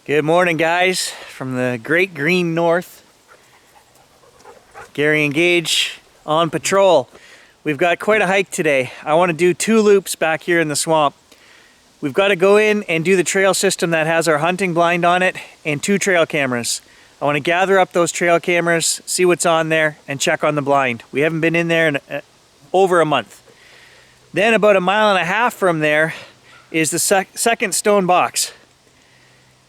Good morning, guys, from the great green north. Gary and Gage on patrol. We've got quite a hike today. I want to do 2 loops back here in the swamp. We've got to go in and do the trail system that has our hunting blind on it and 2 trail cameras. I want to gather up those trail cameras, see what's on there, and check on the blind. We haven't been in there in over a month. Then about 1.5 miles from there is the second stone box.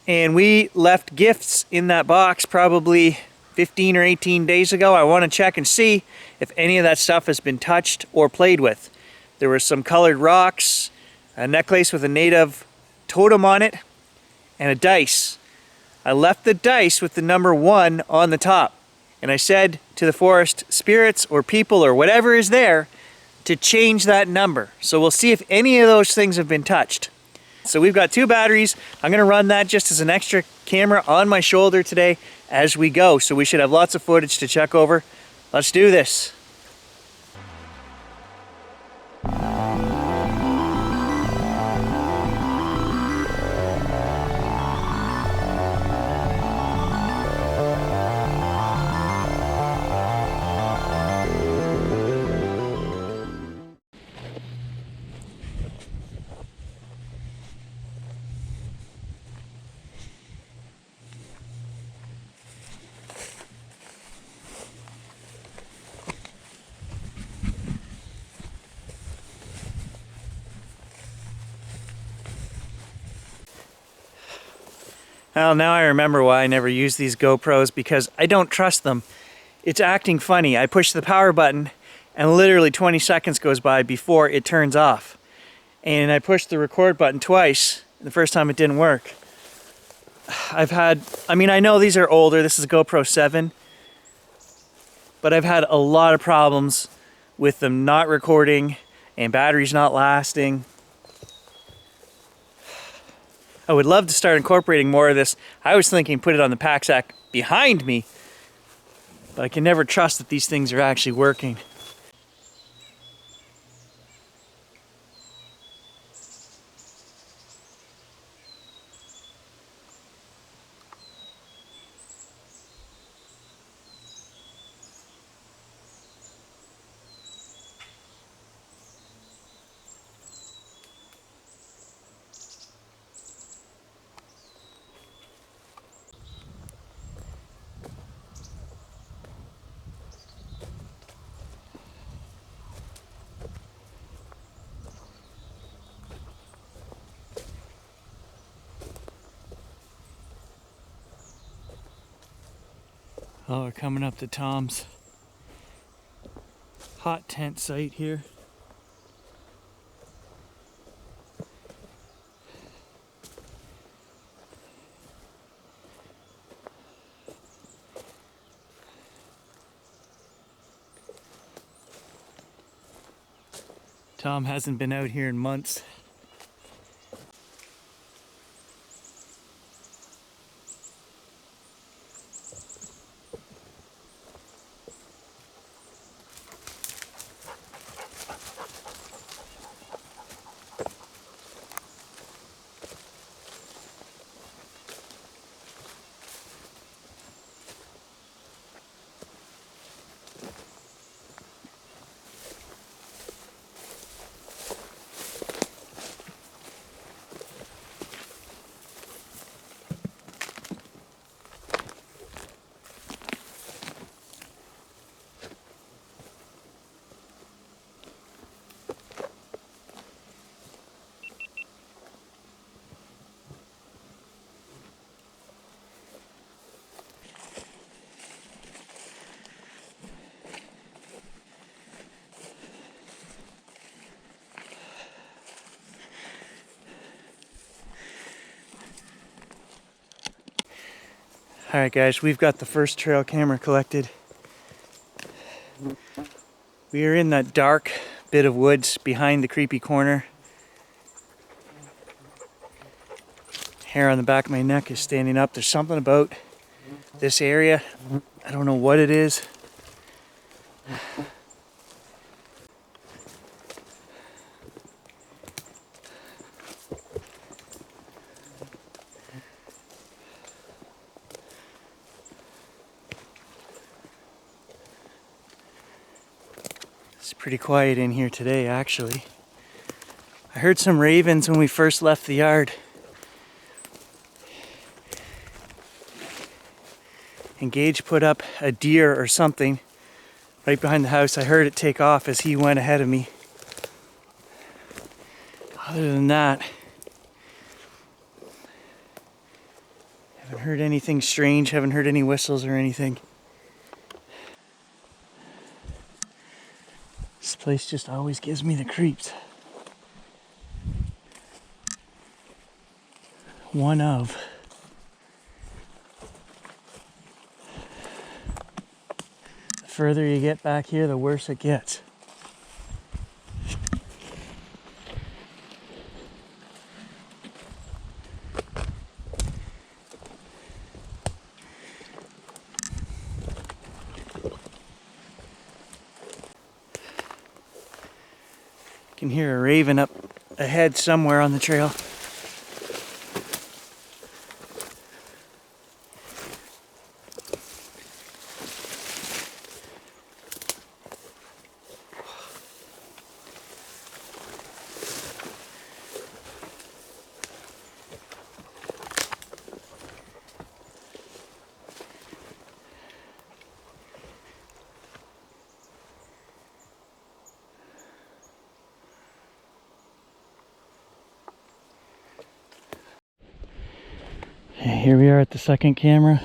And we left gifts in that box probably 15 or 18 days ago. I want to check and see if any of that stuff has been touched or played with. There were some colored rocks, a necklace with a native totem on it, and a dice. I left the dice with the number 1 on the top. And I said to the forest spirits or people or whatever is there to change that number. So we'll see if any of those things have been touched. So we've got 2 batteries. I'm gonna run that just as an extra camera on my shoulder today as we go. So we should have lots of footage to check over. Let's do this. Well, now I remember why I never use these GoPros, because I don't trust them. It's acting funny. I push the power button and literally 20 seconds goes by before it turns off. And I pushed the record button twice. The first time it didn't work. I know these are older. This is a GoPro 7. But I've had a lot of problems with them not recording and batteries not lasting. I would love to start incorporating more of this. I was thinking put it on the pack sack behind me, but I can never trust that these things are actually working. Oh, we're coming up to Tom's hot tent site here. Tom hasn't been out here in months. Alright guys, we've got the first trail camera collected. We are in that dark bit of woods behind the creepy corner. Hair on the back of my neck is standing up. There's something about this area. I don't know what it is. It's pretty quiet in here today, actually. I heard some ravens when we first left the yard. And Gage put up a deer or something right behind the house. I heard it take off as he went ahead of me. Other than that, haven't heard anything strange, haven't heard any whistles or anything. This place just always gives me the creeps. One of. The further you get back here, the worse it gets. Can hear a raven up ahead somewhere on the trail. Here we are at the second camera.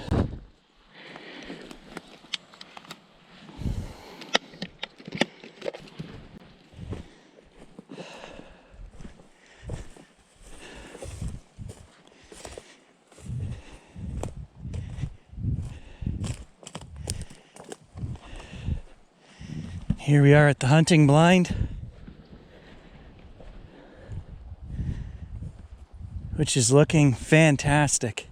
Here we are at the hunting blind, which is looking fantastic.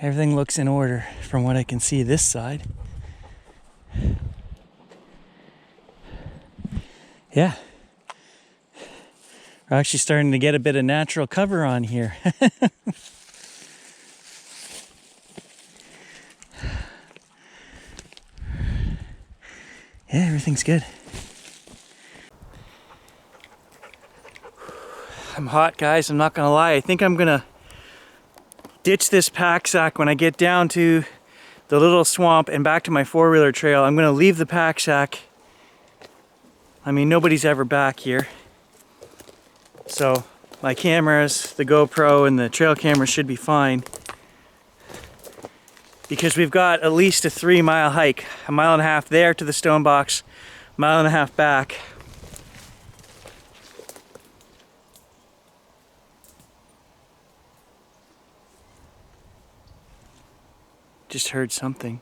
Everything looks in order from what I can see this side. Yeah. We're actually starting to get a bit of natural cover on here. Yeah, everything's good. I'm hot, guys, I'm not gonna lie. I think I'm gonna ditch this pack sack when I get down to the little swamp and back to my four-wheeler trail. I'm gonna leave the pack sack. I mean, nobody's ever back here. So my cameras, the GoPro and the trail camera should be fine. Because we've got at least a 3-mile hike. 1.5 miles there to the stone box, 1.5 miles back. Just heard something.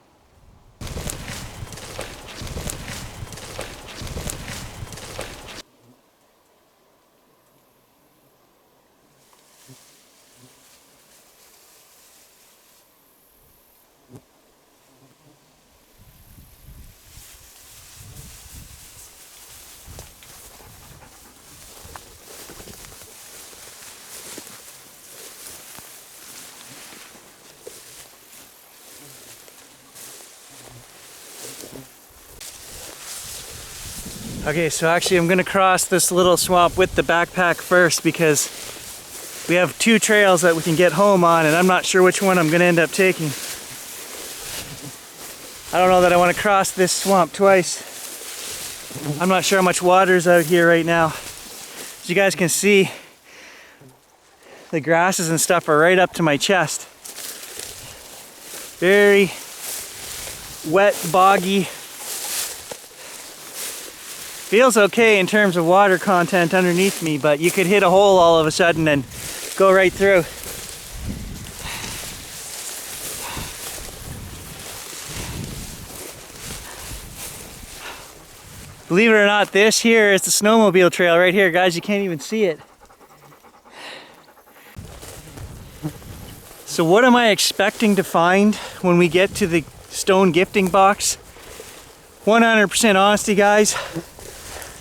Okay, so actually I'm gonna cross this little swamp with the backpack first because we have 2 trails that we can get home on and I'm not sure which one I'm gonna end up taking. I don't know that I want to cross this swamp twice. I'm not sure how much water's out here right now. As you guys can see, the grasses and stuff are right up to my chest. Very wet, boggy. Feels okay in terms of water content underneath me, but you could hit a hole all of a sudden and go right through. Believe it or not, this here is the snowmobile trail right here, guys. You can't even see it. So what am I expecting to find when we get to the stone gifting box? 100% honesty, guys.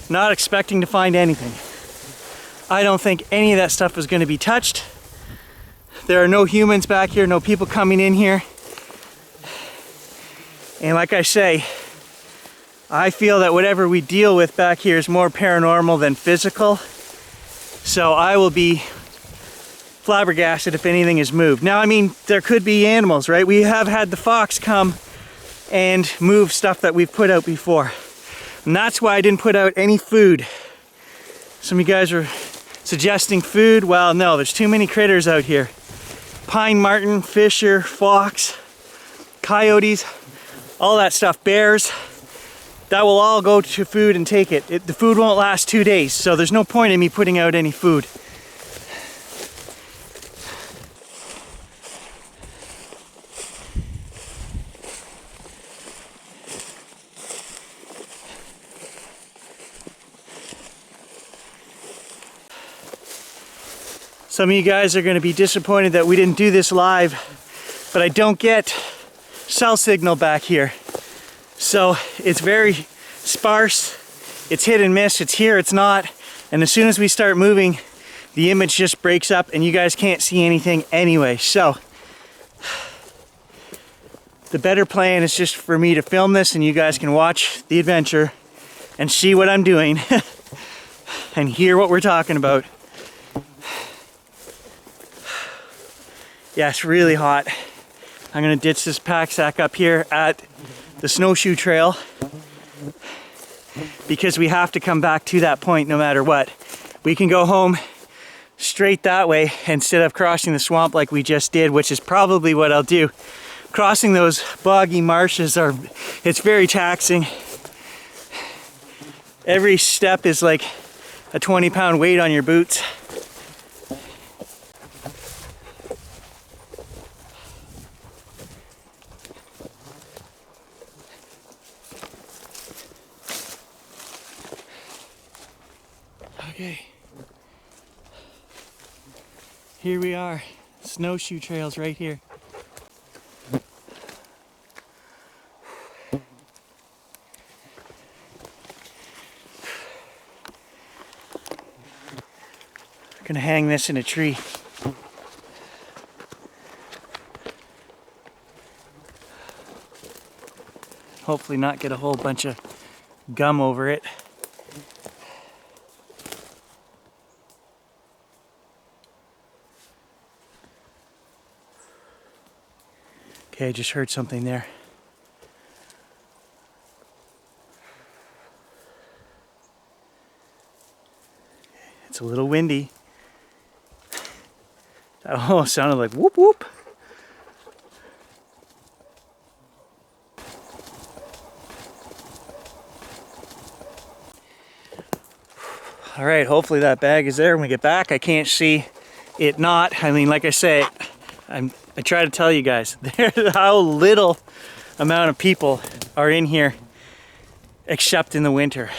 Not expecting to find anything. I don't think any of that stuff is going to be touched. There are no humans back here, no people coming in here. And like I say, I feel that whatever we deal with back here is more paranormal than physical. So I will be flabbergasted if anything is moved. Now, I mean, there could be animals, right? We have had the fox come and move stuff that we've put out before. And that's why I didn't put out any food. Some of you guys are suggesting food. Well, no, there's too many critters out here. Pine marten, fisher, fox, coyotes, all that stuff, bears. That will all go to food and take it. The food won't last 2 days, so there's no point in me putting out any food. Some of you guys are going to be disappointed that we didn't do this live, but I don't get cell signal back here. So it's very sparse, it's hit and miss, it's here, it's not. And as soon as we start moving, the image just breaks up and you guys can't see anything anyway. So the better plan is just for me to film this and you guys can watch the adventure and see what I'm doing and hear what we're talking about. Yeah, it's really hot. I'm gonna ditch this pack sack up here at the snowshoe trail because we have to come back to that point no matter what. We can go home straight that way instead of crossing the swamp like we just did, which is probably what I'll do. Crossing those boggy marshes it's very taxing. Every step is like a 20-pound weight on your boots. Okay, here we are, snowshoe trails right here. I'm gonna hang this in a tree. Hopefully not get a whole bunch of gum over it. Okay, I just heard something there. It's a little windy. That almost sounded like whoop whoop. All right, hopefully that bag is there when we get back. I can't see it not. I mean, like I say, I try to tell you guys how little amount of people are in here except in the winter.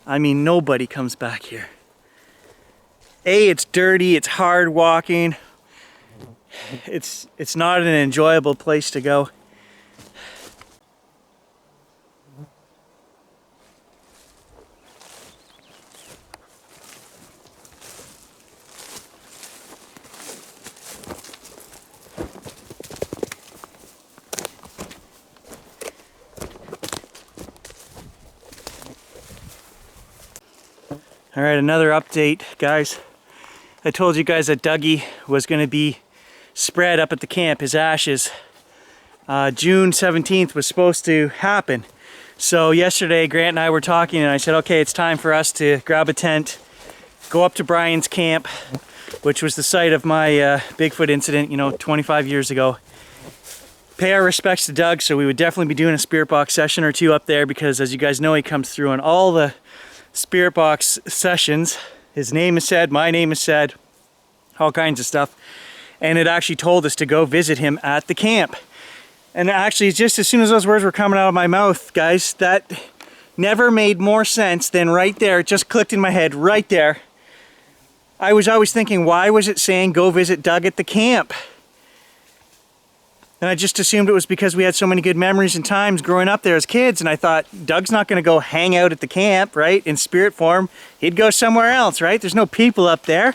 I mean, nobody comes back here. It's dirty, it's hard walking. It's not an enjoyable place to go. All right, another update, guys. I told you guys that Dougie was going to be spread up at the camp, his ashes. June 17th was supposed to happen. So yesterday, Grant and I were talking and I said, okay, it's time for us to grab a tent, go up to Brian's camp, which was the site of my Bigfoot incident, 25 years ago. Pay our respects to Doug, so we would definitely be doing a spirit box session or two up there because, as you guys know, he comes through on all the spirit box sessions. His name is said, my name is said, all kinds of stuff. And it actually told us to go visit him at the camp. And actually, just as soon as those words were coming out of my mouth, guys, that never made more sense than right there. It just clicked in my head right there. I was always thinking, why was it saying go visit Doug at the camp? And I just assumed it was because we had so many good memories and times growing up there as kids. And I thought, Doug's not going to go hang out at the camp, right? In spirit form. He'd go somewhere else, right? There's no people up there.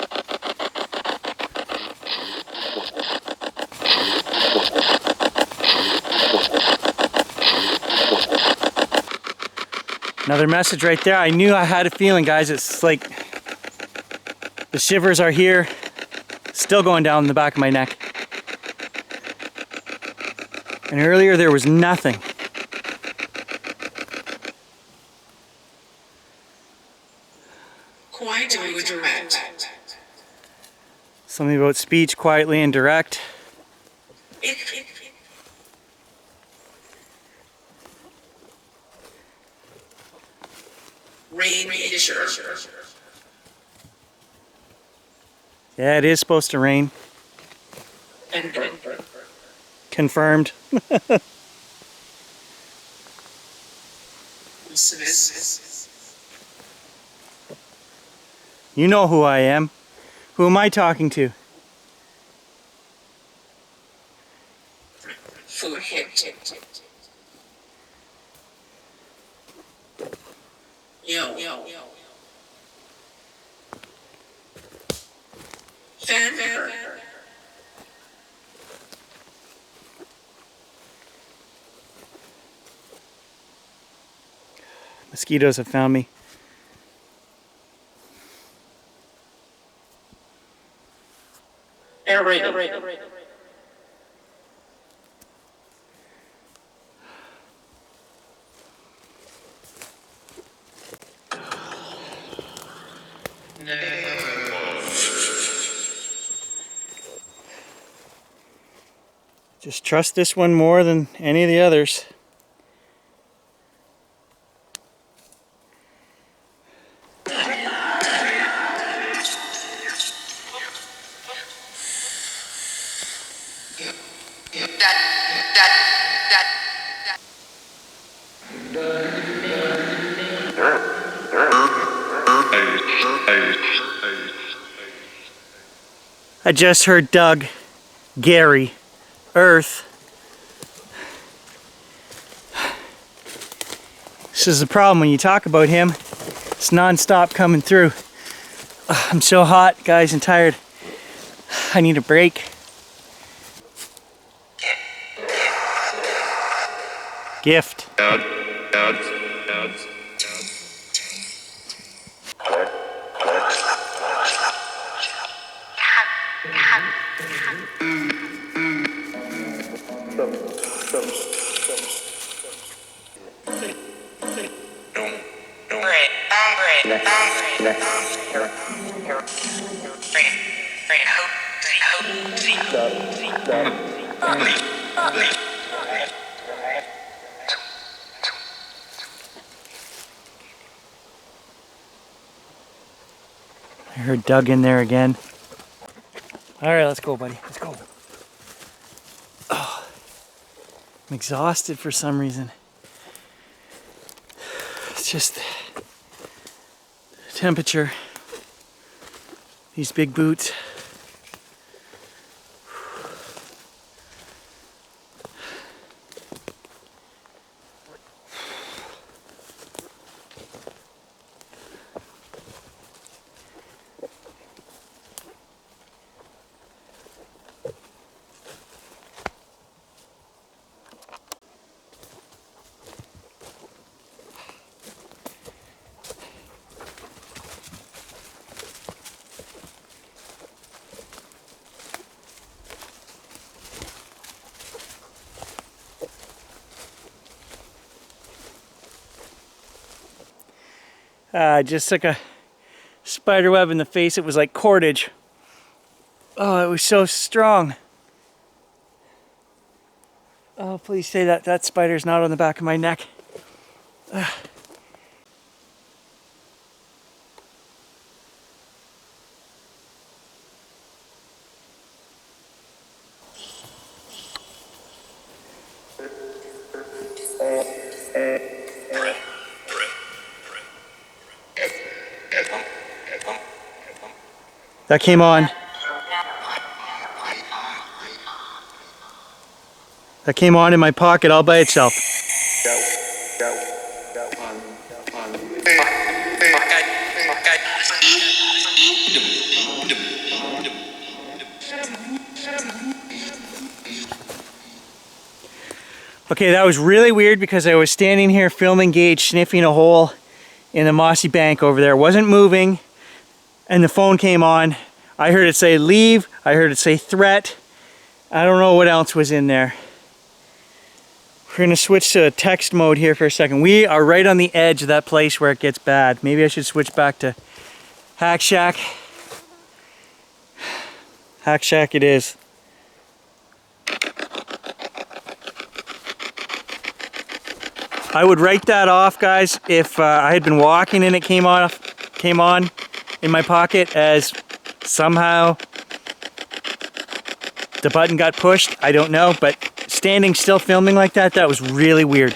Another message right there. I knew I had a feeling, guys. It's like the shivers are here, still going down the back of my neck. And earlier there was nothing. Quietly with direct. Something about speech quietly and direct. Rain measure. Yeah, it is supposed to rain. Confirmed. You know who I am. Who am I talking to? Yo. Fanfare. Mosquitoes have found me. Air raid. Just trust this one more than any of the others. I just heard Doug, Gary, Earth. This is the problem when you talk about him. It's non-stop coming through. I'm so hot, guys, and tired. I need a break. Gift. I heard Doug in there again. All right, let's go, buddy. Let's go. Oh, I'm exhausted for some reason. It's just the temperature. These big boots. I just took a spider web in the face. It was like cordage. Oh, it was so strong. Oh, please say that spider's not on the back of my neck. That came on. That came on in my pocket all by itself. Okay, that was really weird because I was standing here filming Gage sniffing a hole in the mossy bank over there. It wasn't moving, and the phone came on. I heard it say leave. I heard it say threat. I don't know what else was in there. We're gonna switch to text mode here for a second. We are right on the edge of that place where it gets bad. Maybe I should switch back to Hack Shack. Hack Shack it is. I would write that off, guys, if I had been walking and it came on in my pocket as somehow the button got pushed. I don't know, but standing still filming like that, that was really weird.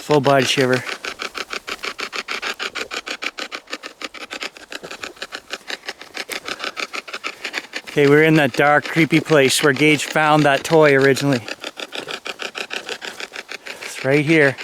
Full body shiver. Okay, we're in that dark, creepy place where Gage found that toy originally. It's right here.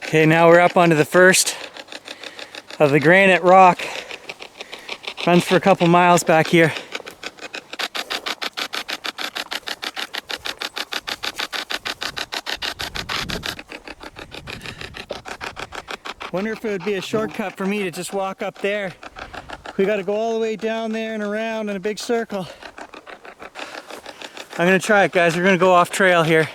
Okay, now we're up onto the first of the granite rock. Runs for a couple miles back here. Wonder if it would be a shortcut for me to just walk up there. We got to go all the way down there and around in a big circle. I'm gonna try it, guys. We're gonna go off trail here.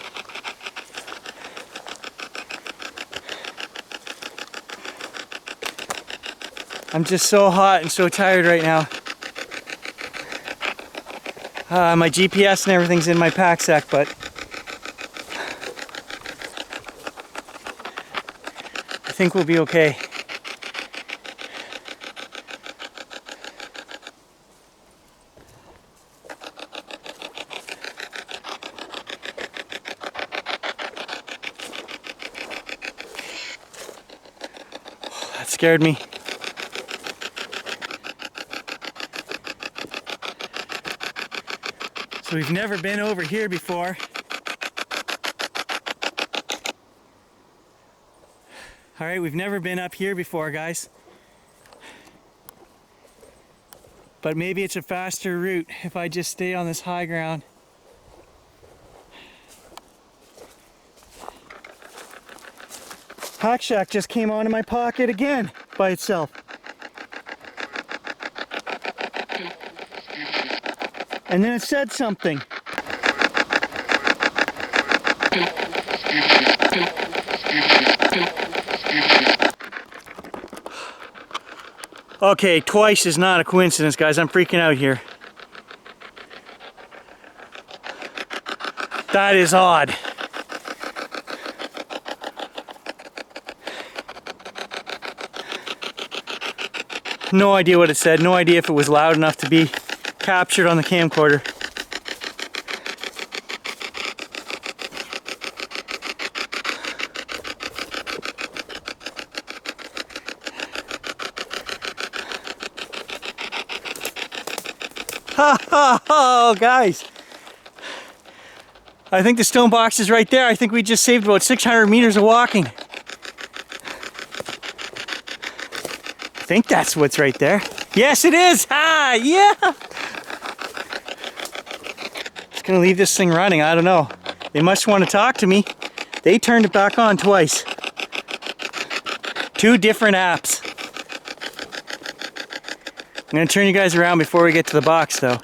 I'm just so hot and so tired right now. My GPS and everything's in my pack sack, but I think we'll be okay. That scared me. So we've never been over here before. All right, we've never been up here before, guys. But maybe it's a faster route if I just stay on this high ground. Hack Shack just came onto my pocket again by itself. And then it said something. Okay, twice is not a coincidence, guys. I'm freaking out here. That is odd. No idea what it said. No idea if it was loud enough to be captured on the camcorder. Oh, guys. I think the stone box is right there. I think we just saved about 600 meters of walking. I think that's what's right there. Yes, it is. Ah, yeah. Just gonna leave this thing running. I don't know. They must want to talk to me. They turned it back on twice. 2 different apps. I'm gonna turn you guys around before we get to the box, though.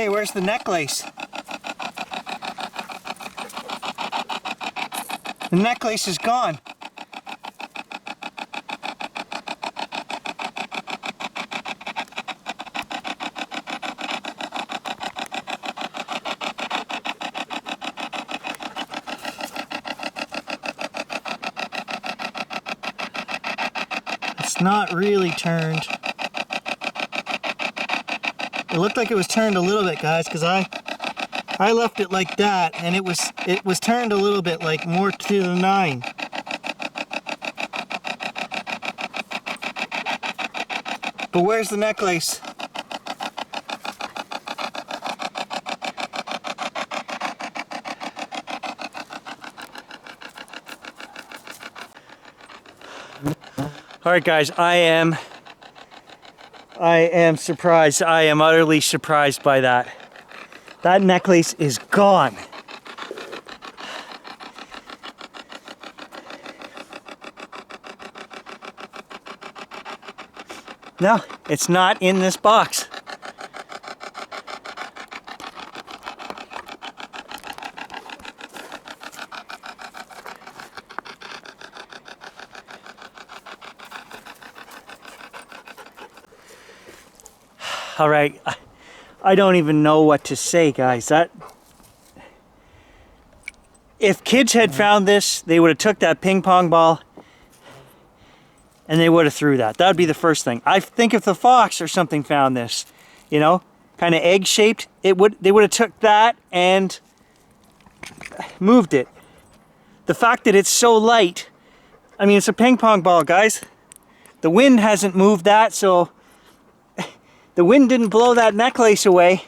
Okay, where's the necklace? The necklace is gone. It's not really turned. It looked like it was turned a little bit, guys, because I left it like that, and it was turned a little bit, like more to the 9. But where's the necklace? All right, guys, I am surprised. I am utterly surprised by that. That necklace is gone. No, it's not in this box. All right, I don't even know what to say, guys. If kids had found this, they would have took that ping pong ball and they would have threw that. That would be the first thing. I think if the fox or something found this, you know, kind of egg shaped, they would have took that and moved it. The fact that it's so light, I mean, it's a ping pong ball, guys. The wind hasn't moved that, so the wind didn't blow that necklace away.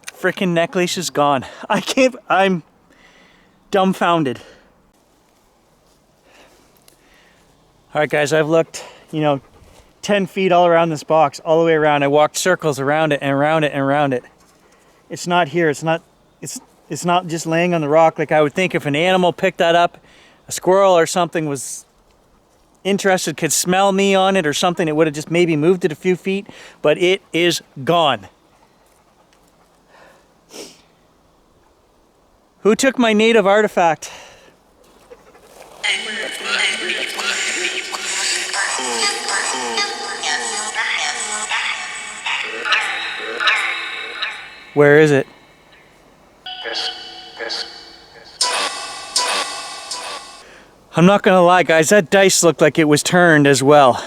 Frickin' necklace is gone. I'm dumbfounded. All right, guys, I've looked, 10 feet all around this box, all the way around. I walked circles around it and around it and around it. It's not here. It's not just laying on the rock like I would think if an animal picked that up, a squirrel or something was interested, could smell me on it or something, it would have just maybe moved it a few feet, but it is gone. Who took my native artifact? Where is it? I'm not gonna lie, guys, that dice looked like it was turned as well.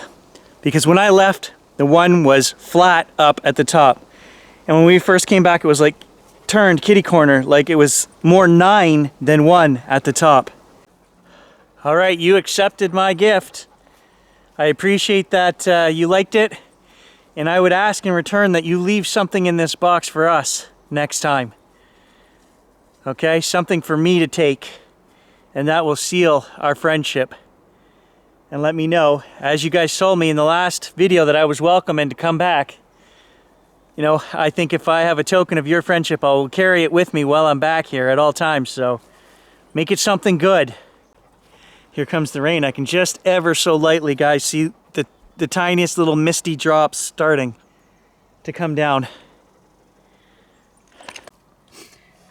Because when I left, the one was flat up at the top. And when we first came back, it was like turned kitty corner, like it was more 9 than 1 at the top. All right, you accepted my gift. I appreciate that you liked it. And I would ask in return that you leave something in this box for us next time. Okay, something for me to take. And that will seal our friendship. And let me know, as you guys told me in the last video that I was welcome and to come back. I think if I have a token of your friendship, I will carry it with me while I'm back here at all times. So make it something good. Here comes the rain. I can just ever so lightly, guys, see the tiniest little misty drops starting to come down.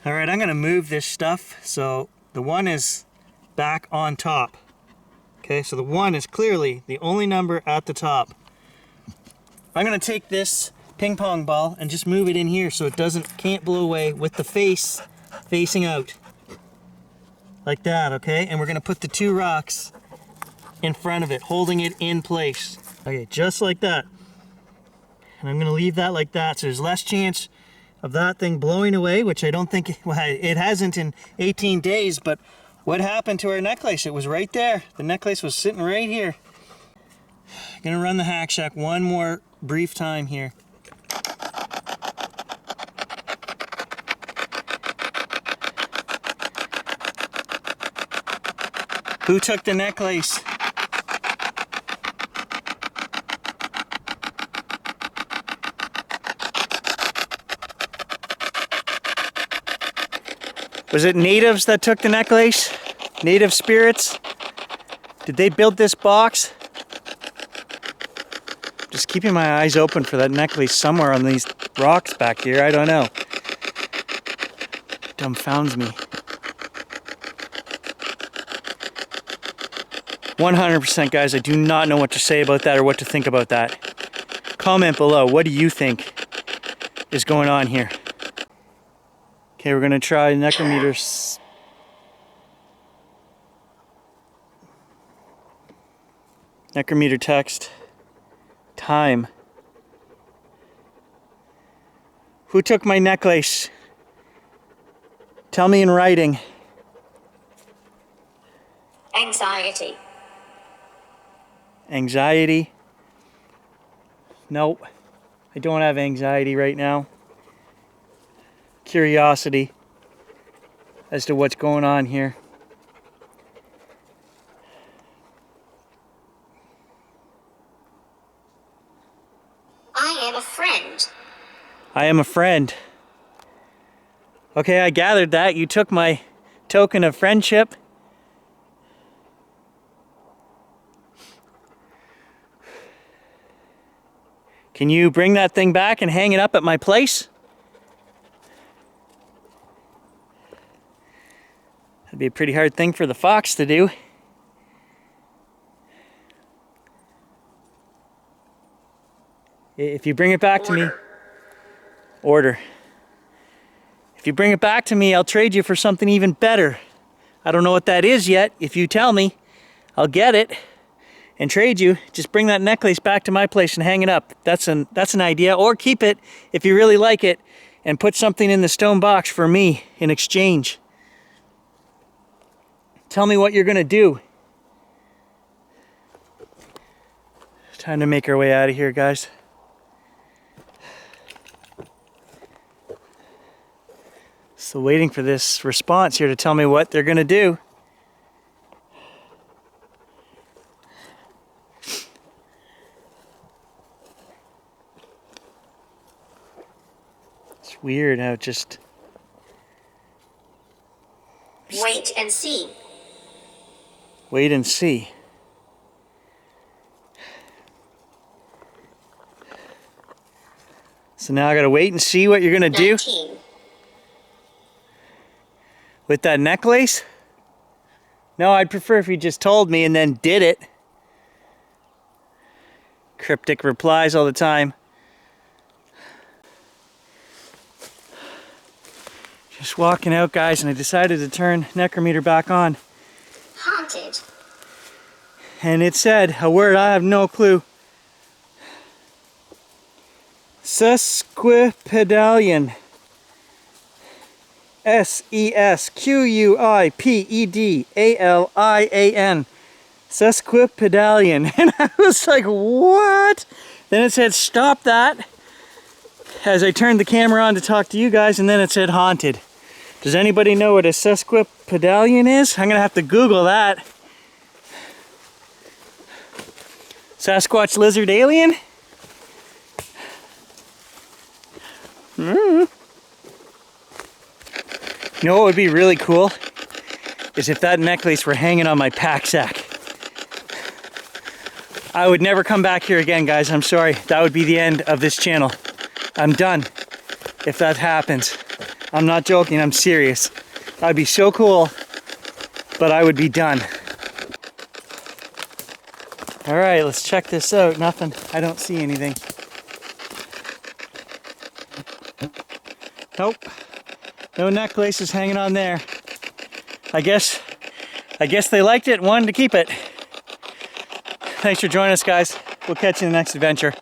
All right, I'm going to move this stuff so the 1 is back on top. Okay, so the 1 is clearly the only number at the top. I'm going to take this ping pong ball and just move it in here so it can't blow away with the face facing out. Like that, okay? And we're going to put the 2 rocks in front of it, holding it in place. Okay, just like that. And I'm going to leave that like that so there's less chance of that thing blowing away, which I don't think, well, it hasn't in 18 days, but what happened to our necklace? It was right there. The necklace was sitting right here. I'm going to run the hack shack one more brief time here. Who took the necklace? Was it natives that took the necklace? Native spirits? Did they build this box? Just keeping my eyes open for that necklace somewhere on these rocks back here. I don't know. Dumbfounds me. 100% guys, I do not know what to say about that or what to think about that. Comment below, what do you think is going on here? Okay, we're gonna try necrometers. Necrometer text. Time. Who took my necklace? Tell me in writing. Anxiety. Anxiety? Nope. I don't have anxiety right now. Curiosity as to what's going on here. I am a friend. I am a friend. Okay, I gathered that. You took my token of friendship. Can you bring that thing back and hang it up at my place? That'd be a pretty hard thing for the fox to do. If you bring it back to me... Order. If you bring it back to me, I'll trade you for something even better. I don't know what that is yet. If you tell me, I'll get it and trade you. Just bring that necklace back to my place and hang it up. That's an idea. Or keep it if you really like it and put something in the stone box for me in exchange. Tell me what you're gonna do. Time to make our way out of here, guys. So waiting for this response here to tell me what they're gonna do. It's weird how it just... Wait and see. Wait and see. So now I gotta wait and see what you're gonna do 19. with that necklace? No, I'd prefer if you just told me and then did it. Cryptic replies all the time. Just walking out, guys, and I decided to turn necrometer back on. Haunted. And it said a word I have no clue. Sesquipedalian. Sesquipedalian. Sesquipedalian. And I was like, what? Then it said, stop that. As I turned the camera on to talk to you guys, and then it said haunted. Does anybody know what a sesquipedalian is? I'm gonna have to Google that. Sasquatch lizard alien? You know what would be really cool? Is if that necklace were hanging on my pack sack. I would never come back here again, guys. I'm sorry. That would be the end of this channel. I'm done if that happens. I'm not joking. I'm serious. That'd be so cool, but I would be done. All right, let's check this out. Nothing. I don't see anything. Nope. No necklaces hanging on there. I guess they liked it and wanted to keep it. Thanks for joining us, guys. We'll catch you in the next adventure.